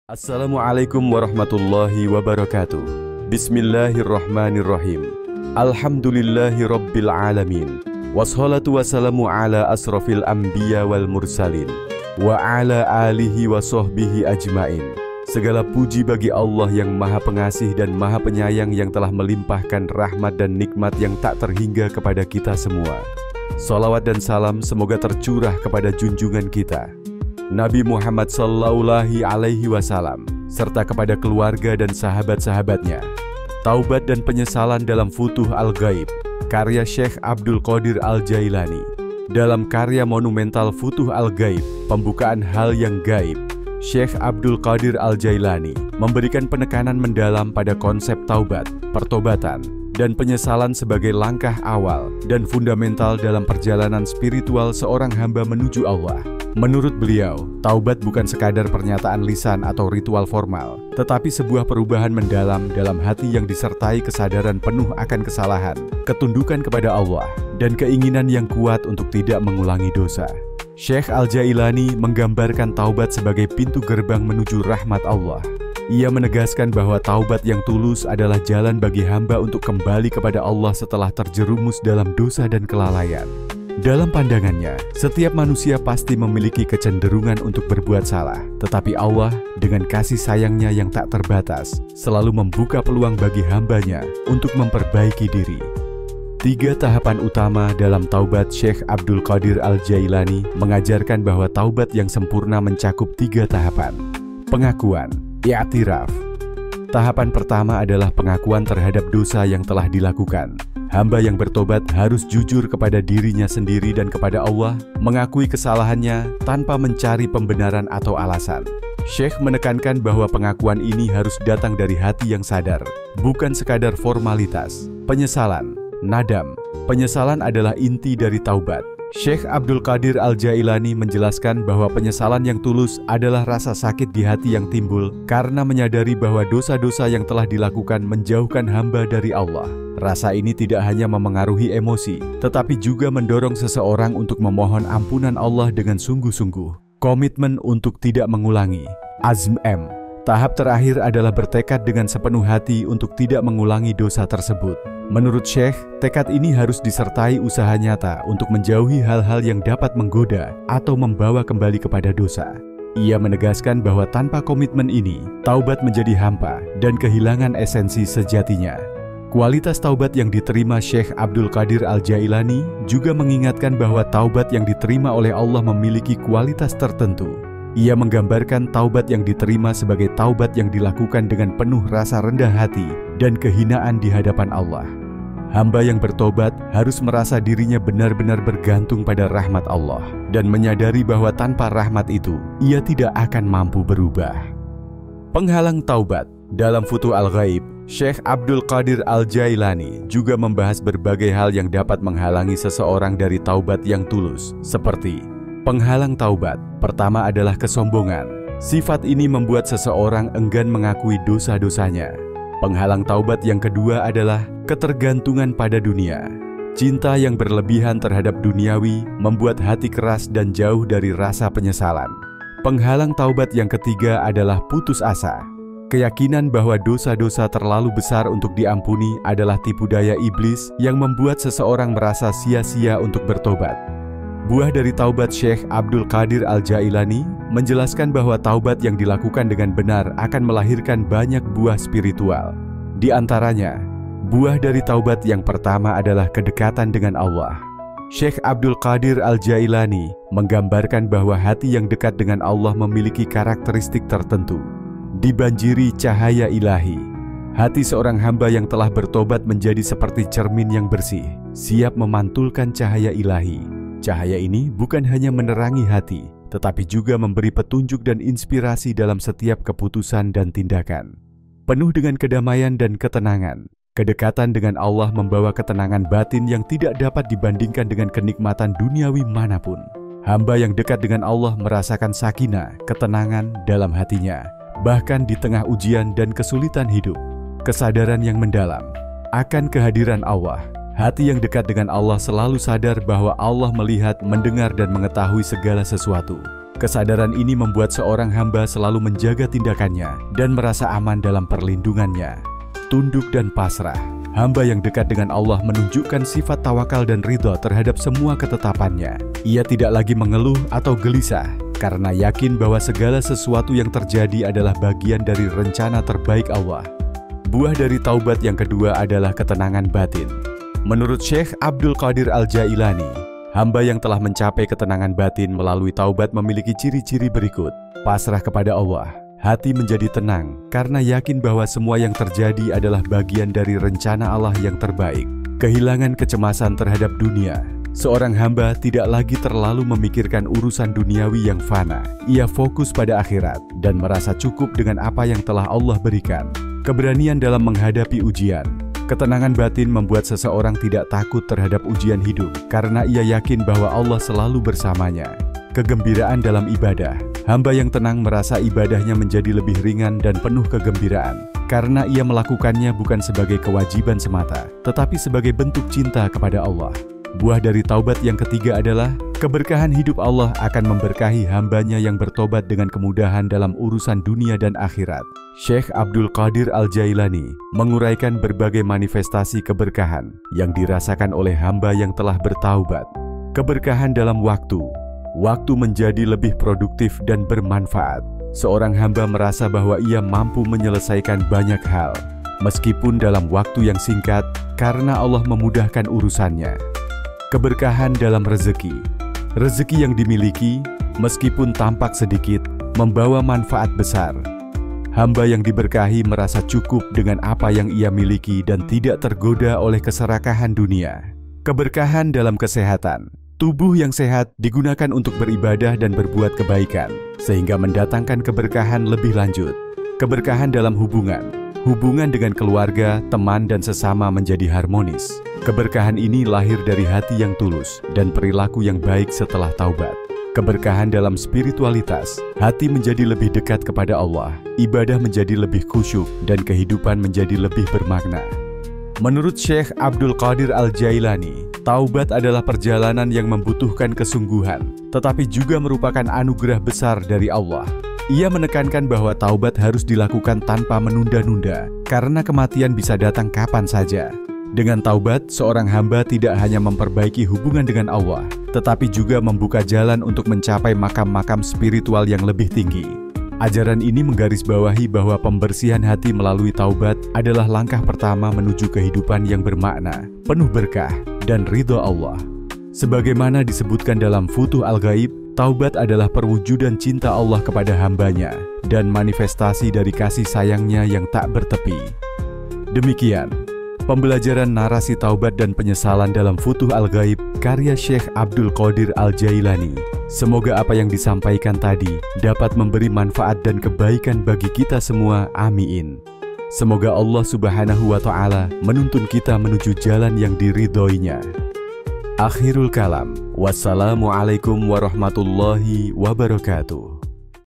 Assalamualaikum warahmatullahi wabarakatuh. Bismillahirrahmanirrahim. Alhamdulillahi rabbil alamin. Wassalatu wassalamu ala asrafil anbiya wal mursalin wa ala alihi wa sahbihi ajmain. Segala puji bagi Allah yang maha pengasih dan maha penyayang, yang telah melimpahkan rahmat dan nikmat yang tak terhingga kepada kita semua. Salawat dan salam semoga tercurah kepada junjungan kita Nabi Muhammad Sallallahu Alaihi Wasallam, serta kepada keluarga dan sahabat-sahabatnya. Taubat dan penyesalan dalam Futuh Al-Ghaib, karya Syekh Abdul Qadir Al-Jailani. Dalam karya monumental Futuh Al-Ghaib, pembukaan hal yang gaib, Syekh Abdul Qadir Al-Jailani memberikan penekanan mendalam pada konsep taubat, pertobatan, dan penyesalan sebagai langkah awal dan fundamental dalam perjalanan spiritual seorang hamba menuju Allah. Menurut beliau, taubat bukan sekadar pernyataan lisan atau ritual formal, tetapi sebuah perubahan mendalam dalam hati yang disertai kesadaran penuh akan kesalahan, ketundukan kepada Allah, dan keinginan yang kuat untuk tidak mengulangi dosa. Syekh Al-Jailani menggambarkan taubat sebagai pintu gerbang menuju rahmat Allah. Ia menegaskan bahwa taubat yang tulus adalah jalan bagi hamba untuk kembali kepada Allah setelah terjerumus dalam dosa dan kelalaian. Dalam pandangannya, setiap manusia pasti memiliki kecenderungan untuk berbuat salah, tetapi Allah dengan kasih sayangnya yang tak terbatas selalu membuka peluang bagi hambanya untuk memperbaiki diri. 3 tahapan utama dalam taubat Syekh Abdul Qadir Al-Jailani mengajarkan bahwa taubat yang sempurna mencakup 3 tahapan. Pengakuan, i'tiraf. Tahapan pertama adalah pengakuan terhadap dosa yang telah dilakukan. Hamba yang bertobat harus jujur kepada dirinya sendiri dan kepada Allah, mengakui kesalahannya tanpa mencari pembenaran atau alasan. Syekh menekankan bahwa pengakuan ini harus datang dari hati yang sadar, bukan sekadar formalitas. Penyesalan, nadam. Penyesalan adalah inti dari taubat. Syekh Abdul Qadir Al-Jailani menjelaskan bahwa penyesalan yang tulus adalah rasa sakit di hati yang timbul karena menyadari bahwa dosa-dosa yang telah dilakukan menjauhkan hamba dari Allah. Rasa ini tidak hanya memengaruhi emosi, tetapi juga mendorong seseorang untuk memohon ampunan Allah dengan sungguh-sungguh. Komitmen untuk tidak mengulangi. Azm M. Tahap terakhir adalah bertekad dengan sepenuh hati untuk tidak mengulangi dosa tersebut. Menurut Syekh, tekad ini harus disertai usaha nyata untuk menjauhi hal-hal yang dapat menggoda atau membawa kembali kepada dosa. Ia menegaskan bahwa tanpa komitmen ini, taubat menjadi hampa dan kehilangan esensi sejatinya. Kualitas taubat yang diterima Syekh Abdul Qadir Al-Jailani juga mengingatkan bahwa taubat yang diterima oleh Allah memiliki kualitas tertentu. Ia menggambarkan taubat yang diterima sebagai taubat yang dilakukan dengan penuh rasa rendah hati dan kehinaan di hadapan Allah. Hamba yang bertobat harus merasa dirinya benar-benar bergantung pada rahmat Allah dan menyadari bahwa tanpa rahmat itu, ia tidak akan mampu berubah. Penghalang taubat. Dalam Futuh Al-Ghaib, Syekh Abdul Qadir Al-Jailani juga membahas berbagai hal yang dapat menghalangi seseorang dari taubat yang tulus, seperti penghalang taubat. Pertama adalah kesombongan. Sifat ini membuat seseorang enggan mengakui dosa-dosanya. Penghalang taubat yang kedua adalah ketergantungan pada dunia. Cinta yang berlebihan terhadap duniawi membuat hati keras dan jauh dari rasa penyesalan. Penghalang taubat yang ketiga adalah putus asa. Keyakinan bahwa dosa-dosa terlalu besar untuk diampuni adalah tipu daya iblis yang membuat seseorang merasa sia-sia untuk bertobat. Buah dari taubat Syekh Abdul Qadir Al-Jailani menjelaskan bahwa taubat yang dilakukan dengan benar akan melahirkan banyak buah spiritual. Di antaranya, buah dari taubat yang pertama adalah kedekatan dengan Allah. Syekh Abdul Qadir Al-Jailani menggambarkan bahwa hati yang dekat dengan Allah memiliki karakteristik tertentu. Dibanjiri cahaya ilahi. Hati seorang hamba yang telah bertobat menjadi seperti cermin yang bersih, siap memantulkan cahaya ilahi. Cahaya ini bukan hanya menerangi hati, tetapi juga memberi petunjuk dan inspirasi dalam setiap keputusan dan tindakan. Penuh dengan kedamaian dan ketenangan, kedekatan dengan Allah membawa ketenangan batin yang tidak dapat dibandingkan dengan kenikmatan duniawi manapun. Hamba yang dekat dengan Allah merasakan sakinah, ketenangan dalam hatinya, bahkan di tengah ujian dan kesulitan hidup. Kesadaran yang mendalam akan kehadiran Allah. Hati yang dekat dengan Allah selalu sadar bahwa Allah melihat, mendengar, dan mengetahui segala sesuatu. Kesadaran ini membuat seorang hamba selalu menjaga tindakannya dan merasa aman dalam perlindungannya. Tunduk dan pasrah. Hamba yang dekat dengan Allah menunjukkan sifat tawakal dan ridho terhadap semua ketetapannya. Ia tidak lagi mengeluh atau gelisah, karena yakin bahwa segala sesuatu yang terjadi adalah bagian dari rencana terbaik Allah. Buah dari taubat yang kedua adalah ketenangan batin. Menurut Syekh Abdul Qadir Al-Jailani, hamba yang telah mencapai ketenangan batin melalui taubat memiliki ciri-ciri berikut. Pasrah kepada Allah. Hati menjadi tenang karena yakin bahwa semua yang terjadi adalah bagian dari rencana Allah yang terbaik. Kehilangan kecemasan terhadap dunia. Seorang hamba tidak lagi terlalu memikirkan urusan duniawi yang fana. Ia fokus pada akhirat dan merasa cukup dengan apa yang telah Allah berikan. Keberanian dalam menghadapi ujian. Ketenangan batin membuat seseorang tidak takut terhadap ujian hidup karena ia yakin bahwa Allah selalu bersamanya. Kegembiraan dalam ibadah. Hamba yang tenang merasa ibadahnya menjadi lebih ringan dan penuh kegembiraan karena ia melakukannya bukan sebagai kewajiban semata, tetapi sebagai bentuk cinta kepada Allah. Buah dari taubat yang ketiga adalah keberkahan hidup. Allah akan memberkahi hambanya yang bertobat dengan kemudahan dalam urusan dunia dan akhirat. Syekh Abdul Qadir Al-Jailani menguraikan berbagai manifestasi keberkahan yang dirasakan oleh hamba yang telah bertaubat. Keberkahan dalam waktu. Waktu menjadi lebih produktif dan bermanfaat. Seorang hamba merasa bahwa ia mampu menyelesaikan banyak hal, meskipun dalam waktu yang singkat, karena Allah memudahkan urusannya. Keberkahan dalam rezeki. Rezeki yang dimiliki, meskipun tampak sedikit, membawa manfaat besar. Hamba yang diberkahi merasa cukup dengan apa yang ia miliki dan tidak tergoda oleh keserakahan dunia. Keberkahan dalam kesehatan. Tubuh yang sehat digunakan untuk beribadah dan berbuat kebaikan, sehingga mendatangkan keberkahan lebih lanjut. Keberkahan dalam hubungan. Hubungan dengan keluarga, teman, dan sesama menjadi harmonis. Keberkahan ini lahir dari hati yang tulus dan perilaku yang baik setelah taubat. Keberkahan dalam spiritualitas. Hati menjadi lebih dekat kepada Allah, ibadah menjadi lebih khusyuk, dan kehidupan menjadi lebih bermakna. Menurut Syekh Abdul Qadir Al-Jailani, taubat adalah perjalanan yang membutuhkan kesungguhan, tetapi juga merupakan anugerah besar dari Allah. Ia menekankan bahwa taubat harus dilakukan tanpa menunda-nunda, karena kematian bisa datang kapan saja. Dengan taubat, seorang hamba tidak hanya memperbaiki hubungan dengan Allah, tetapi juga membuka jalan untuk mencapai makam-makam spiritual yang lebih tinggi. Ajaran ini menggarisbawahi bahwa pembersihan hati melalui taubat adalah langkah pertama menuju kehidupan yang bermakna, penuh berkah, dan ridho Allah. Sebagaimana disebutkan dalam Futuh Al-Ghaib, taubat adalah perwujudan cinta Allah kepada hambanya dan manifestasi dari kasih sayangnya yang tak bertepi. Demikian pembelajaran narasi taubat dan penyesalan dalam Futuh Al-Ghaib karya Syekh Abdul Qadir Al-Jailani. Semoga apa yang disampaikan tadi dapat memberi manfaat dan kebaikan bagi kita semua. Amin. Semoga Allah Subhanahu wa Ta'ala menuntun kita menuju jalan yang diridhoinya. Akhirul kalam. Wassalamualaikum warahmatullahi wabarakatuh.